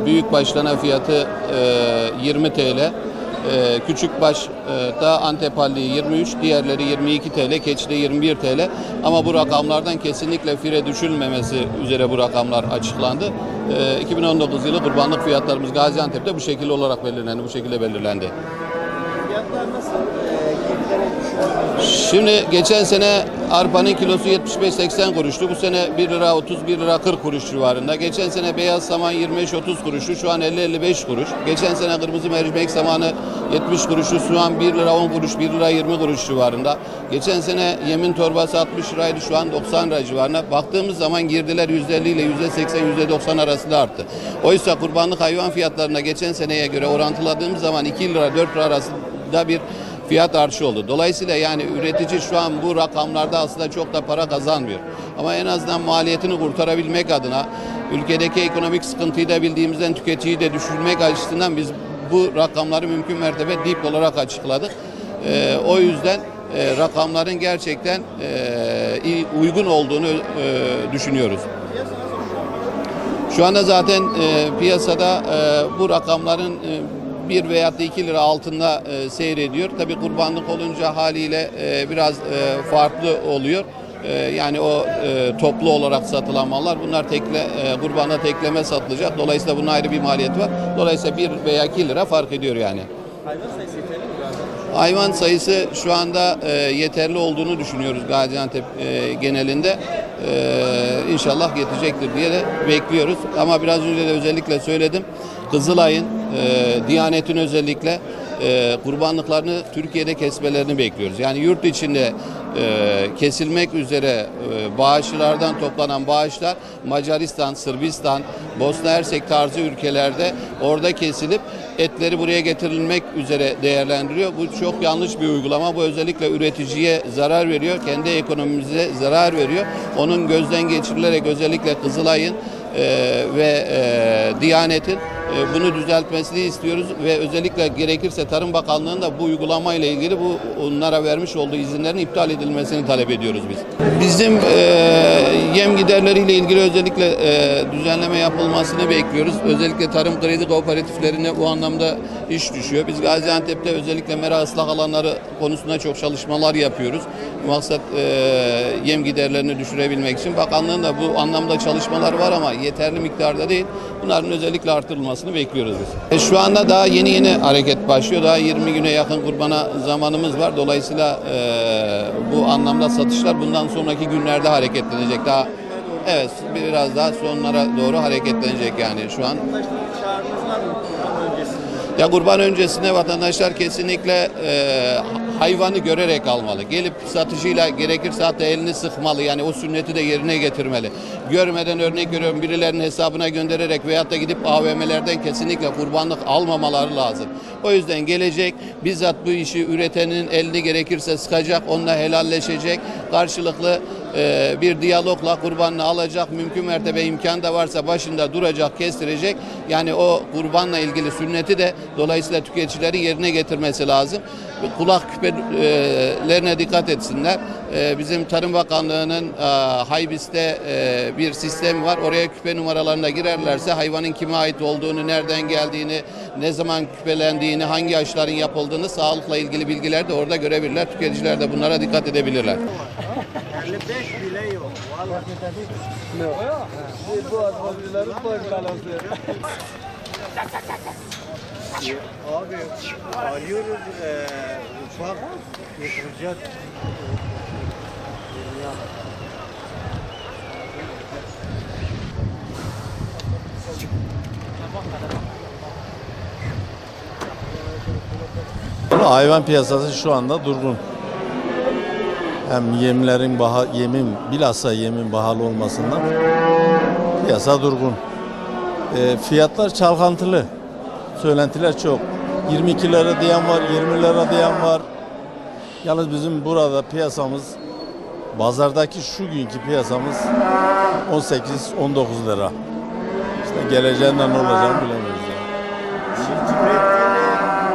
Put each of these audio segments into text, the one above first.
büyük başlana fiyatı 20 TL. Küçük baş da Antep halliği 23, diğerleri 22 TL, keçide 21 TL. Ama bu rakamlardan kesinlikle fire düşülmemesi üzere bu rakamlar açıklandı. 2019 yılı kurbanlık fiyatlarımız Gaziantep'te bu şekilde olarak belirlendi, bu şekilde belirlendi. Fiyatlar nasıl? Girdilere düşüyor. Şimdi geçen sene arpanın kilosu 75-80 kuruştu. Bu sene 1 lira 30, 1 lira 40 kuruş civarında. Geçen sene beyaz saman 25-30 kuruştu. Şu an 50-55 kuruş. Geçen sene kırmızı mercimek samanı 70 kuruştu. Şu an 1 lira 10 kuruş, 1 lira 20 kuruş civarında. Geçen sene yemin torbası 60 liraydı. Şu an 90 lira civarında. Baktığımız zaman girdiler %50 ile %80, %90 arasında arttı. Oysa kurbanlık hayvan fiyatlarına geçen seneye göre orantıladığımız zaman 2 lira 4 lira arasında bir fiyat artışı oldu. Dolayısıyla yani üretici şu an bu rakamlarda aslında çok da para kazanmıyor. Ama en azından maliyetini kurtarabilmek adına ülkedeki ekonomik sıkıntıyı da bildiğimizden tüketiciyi de düşürmek açısından biz bu rakamları mümkün mertebe dip olarak açıkladık. O yüzden rakamların gerçekten uygun olduğunu düşünüyoruz. Şu anda zaten piyasada bu rakamların 1 veya da 2 lira altında seyrediyor. Tabii kurbanlık olunca haliyle biraz farklı oluyor. Yani o toplu olarak satılan mallar bunlar kurbanda tekleme satılacak. Dolayısıyla bunun ayrı bir maliyeti var. Dolayısıyla 1 veya 2 lira fark ediyor yani. Hayvan sayısı yeterli mi Gaziantep? Hayvan sayısı şu anda yeterli olduğunu düşünüyoruz Gaziantep genelinde. İnşallah yetecektir diye de bekliyoruz. Ama biraz önce de özellikle söyledim. Kızılay'ın, Diyanet'in özellikle kurbanlıklarını Türkiye'de kesmelerini bekliyoruz. Yani yurt içinde kesilmek üzere bağışçılardan toplanan bağışlar Macaristan, Sırbistan, Bosna Hersek tarzı ülkelerde orada kesilip etleri buraya getirilmek üzere değerlendiriyor. Bu çok yanlış bir uygulama. Bu özellikle üreticiye zarar veriyor. Kendi ekonomimize zarar veriyor. Onun gözden geçirilerek özellikle Kızılay'ın ve Diyanet'in bunu düzeltmesini istiyoruz ve özellikle gerekirse Tarım Bakanlığı'nın da bu uygulama ile ilgili onlara vermiş olduğu izinlerin iptal edilmesini talep ediyoruz biz. Bizim yem giderleriyle ilgili özellikle düzenleme yapılmasını bekliyoruz. Özellikle tarım kredi kooperatiflerine bu anlamda iş düşüyor. Biz Gaziantep'te özellikle mera ıslak alanları konusunda çok çalışmalar yapıyoruz. Maksat yem giderlerini düşürebilmek için. Bakanlığın da bu anlamda çalışmalar var ama yeterli miktarda değil. Bunların özellikle artırılmasını bekliyoruz biz. Şu anda daha yeni hareket başlıyor. Daha 20 güne yakın kurbana zamanımız var. Dolayısıyla bu anlamda satışlar bundan sonraki günlerde hareketlenecek. Daha evet biraz daha sonlara doğru hareketlenecek yani şu an. Çağrınız var mı kurban öncesinde? Ya kurban öncesinde vatandaşlar kesinlikle hayvanı görerek almalı. Gelip satıcıyla gerekirse hatta elini sıkmalı. Yani o sünneti de yerine getirmeli. Görmeden örnek veriyorum birilerinin hesabına göndererek veyahut da gidip AVM'lerden kesinlikle kurbanlık almamaları lazım. O yüzden gelecek bizzat bu işi üretenin elini gerekirse sıkacak, onunla helalleşecek. Karşılıklı bir diyalogla kurbanını alacak. Mümkün mertebe imkan da varsa başında duracak, kestirecek. Yani o kurbanla ilgili sünneti de dolayısıyla tüketicileri yerine getirmesi lazım. Kulak küpelerine dikkat etsinler. Bizim Tarım Bakanlığı'nın Haybis'te bir sistemi var. Oraya küpe numaralarına girerlerse hayvanın kime ait olduğunu, nereden geldiğini, ne zaman küpelendiğini, hangi aşıların yapıldığını, sağlıkla ilgili bilgiler de orada görebilirler. Tüketiciler de bunlara dikkat edebilirler. 55 bile yok. Vallahi yok. Bu adamların boyuncaları. Abi alıyoruz ufak götüreceğiz. Hayvan piyasası şu anda durgun. Hem bilhassa yemin pahalı olmasından piyasa durgun. Fiyatlar çalkantılı. Söylentiler çok. 22 lira diyen var, 20 lira diyen var. Yalnız bizim burada piyasamız, pazardaki şu günkü piyasamız 18-19 lira. İşte geleceğinden ne olacağını bilemiyoruz.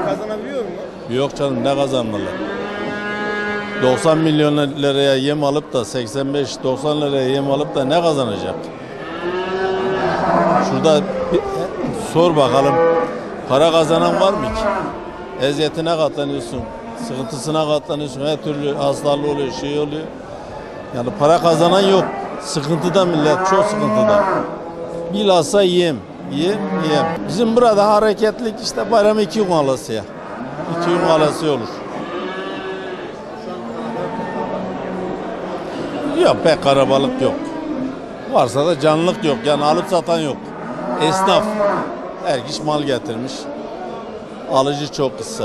Kazanabiliyor mu? Yok canım, ne kazanmalı? 90 milyon liraya yem alıp da 85-90 liraya yem alıp da ne kazanacak? Şurada bir sor bakalım. Para kazanan var mı ki? Eziyetine katlanıyorsun. Sıkıntısına katlanıyorsun. Her türlü hastalığı oluyor, şey oluyor. Yani para kazanan yok. Sıkıntıda millet, çok sıkıntıda. Bilhassa yem. Bizim burada hareketlik işte bayram 2 gün arası ya. 2 gün arası olur. Yok, pek karabalık yok. Varsa da canlılık yok. Yani alıp satan yok. Esnaf. Her kişi mal getirmiş. Alıcı çok kısa.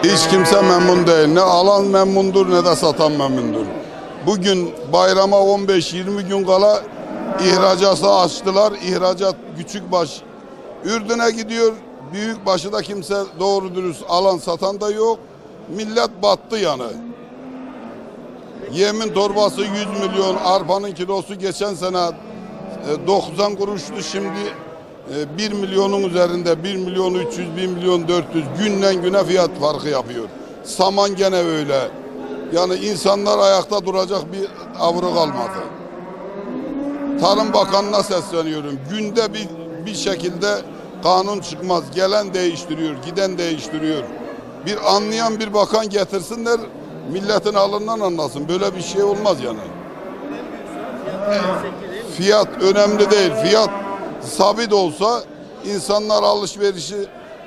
Hiç kimse memnun değil. Ne alan memnundur ne de satan memnundur. Bugün bayrama 15-20 gün kala ihracatı açtılar. İhracat küçükbaş Ürdün'e gidiyor. Büyükbaşı da kimse doğru dürüst alan satan da yok. Millet battı yani. Yemin torbası 100 milyon, arpanın kilosu geçen sene 90 kuruştu, şimdi 1 milyonun üzerinde, 1 milyon 300, 1 milyon 400 günden güne fiyat farkı yapıyor. Saman gene öyle. Yani insanlar ayakta duracak bir avrı kalmadı. Tarım Bakanı'na sesleniyorum. Günde bir şekilde kanun çıkmaz. Gelen değiştiriyor, giden değiştiriyor. Bir anlayan bir bakan getirsinler, milletin alından anlasın. Böyle bir şey olmaz yani. Fiyat önemli değil. Fiyat sabit olsa insanlar alışverişi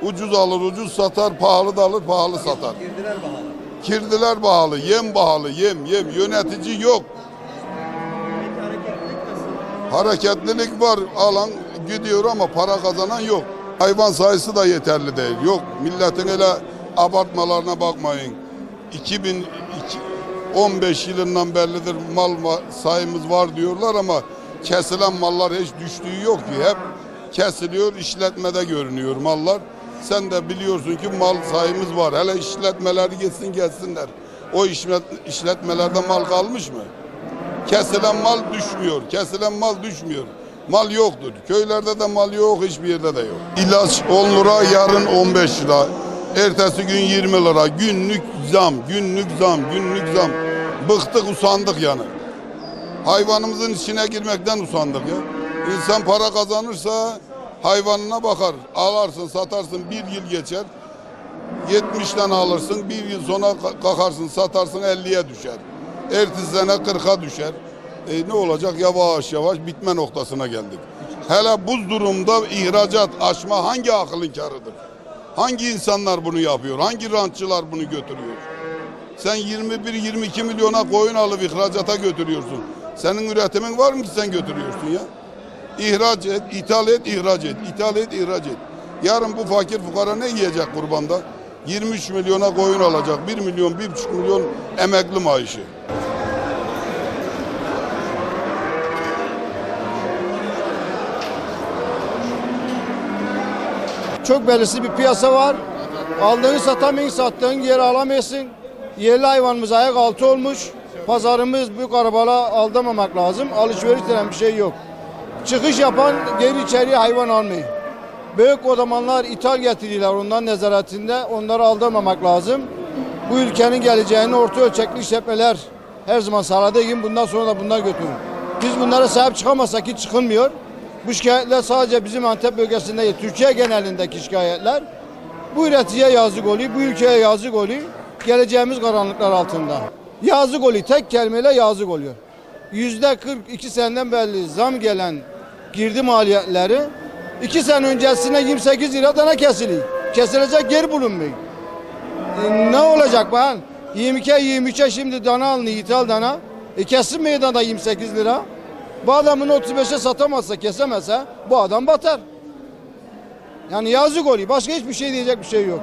ucuz alır, ucuz satar, pahalı da alır, pahalı satar. Girdiler pahalı. Kirdiler pahalı, yem pahalı, yem. Yönetici yok. Hareketlilik var, alan gidiyor ama para kazanan yok. Hayvan sayısı da yeterli değil. Yok, milletin öyle abartmalarına bakmayın. 2015 yılından bellidir mal sayımız var diyorlar ama kesilen mallar hiç düştüğü yok ki. Hep kesiliyor, işletmede görünüyor mallar. Sen de biliyorsun ki mal sayımız var. Hele işletmeler gitsin gelsinler. O işletmelerde mal kalmış mı? Kesilen mal düşmüyor. Kesilen mal düşmüyor. Mal yoktur. Köylerde de mal yok, hiçbir yerde de yok. İlaç 10 lira, yarın 15 lira. Ertesi gün 20 lira. Günlük zam, günlük zam, günlük zam. Bıktık, usandık yani. Hayvanımızın içine girmekten usandık ya. İnsan para kazanırsa hayvanına bakar. Alarsın, satarsın, bir yıl geçer. 70'ten alırsın, bir yıl sonra kalkarsın, satarsın 50'ye düşer. Ertesi sene 40'a düşer. Ne olacak? Yavaş yavaş bitme noktasına geldik. Hele bu durumda ihracat açma hangi akılın kârıdır? Hangi insanlar bunu yapıyor? Hangi rantçılar bunu götürüyor? Sen 21-22 milyona koyun alıp ihracata götürüyorsun. Senin üretimin var mı ki sen götürüyorsun ya? İhraç et, ithal et, ihraç et. İthal et, ihraç et. Yarın bu fakir fukara ne yiyecek kurbanda? 23 milyona koyun alacak. 1 milyon, 1,5 milyon emekli maaşı. Çok belirsiz bir piyasa var. Aldığını satamayın, sattığın geri alamıyorsun. Yerli hayvanımız ayak altı olmuş. Pazarımız büyük arabalar aldamamak lazım. Alışveriş denen bir şey yok. Çıkış yapan geri içeriye hayvan almıyor. Büyük odamanlar ithal getiriyorlar onların nezaretinde. Onları aldamamak lazım. Bu ülkenin geleceğini orta ölçekli işletmeler her zaman sağladığı gibi bundan sonra da bundan götürün. Biz bunlara sahip çıkamazsak hiç çıkılmıyor. Bu şikayetler sadece bizim Antep bölgesinde değil, Türkiye genelindeki şikayetler. Bu üreticiye yazık oluyor, bu ülkeye yazık oluyor. Geleceğimiz karanlıklar altında. Yazık oluyor, tek kelimeyle yazık oluyor. %42 seneden beri zam gelen girdi maliyetleri 2 sene öncesine 28 lira dana kesiliyor. Kesilecek yer bulunmuyor. Ne olacak ben? 22-23'e şimdi dana alınıyor, ithal dana. Kesin meydanda 28 lira. Bu adamın 35'e satamazsa, kesemezse bu adam batar. Yani yazık oluyor. Başka hiçbir şey diyecek bir şey yok.